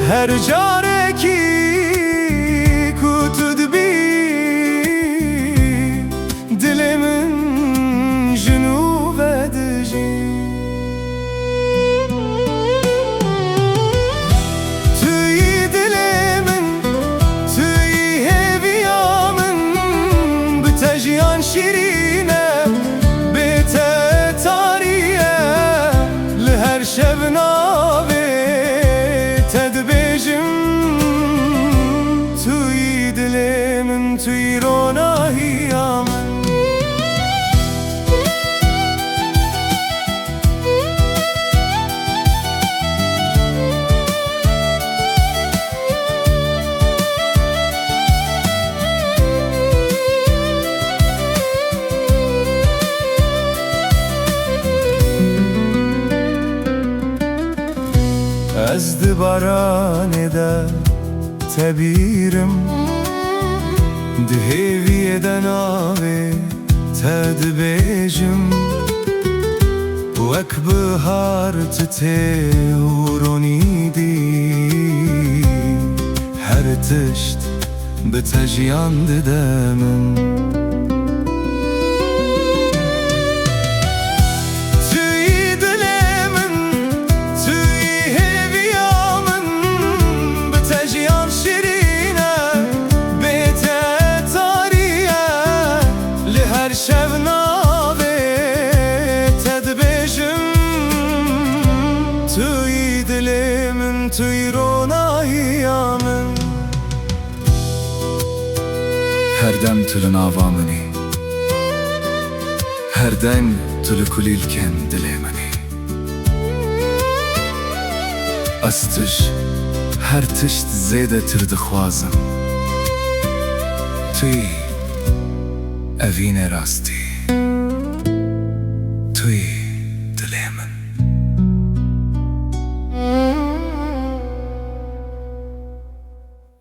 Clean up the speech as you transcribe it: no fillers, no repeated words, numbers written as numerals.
هر جارێکی کوتت بی دلێ من ژنوبە دژی توی دلێ من توی هێویا من بتە ژیان شیرینە بێتە تاریە لە هەر شەو ناوێتە دبێژم توی دلێ من توی ڕۆناهیا من Ez dibaranê de tebîrim di hêviyê de navê te dibêjim wek bihar tu tê hûronîdî her tişt bi te jiyan dide min شەو ناوێتە دبێژم توی دلێ من توی ڕۆناهیا من Her dem tu li nava minî her deng tu li kulîlkên dilê minî Ez tij her tişt zêdetir dixwazim Tuî evînê rastî Tuî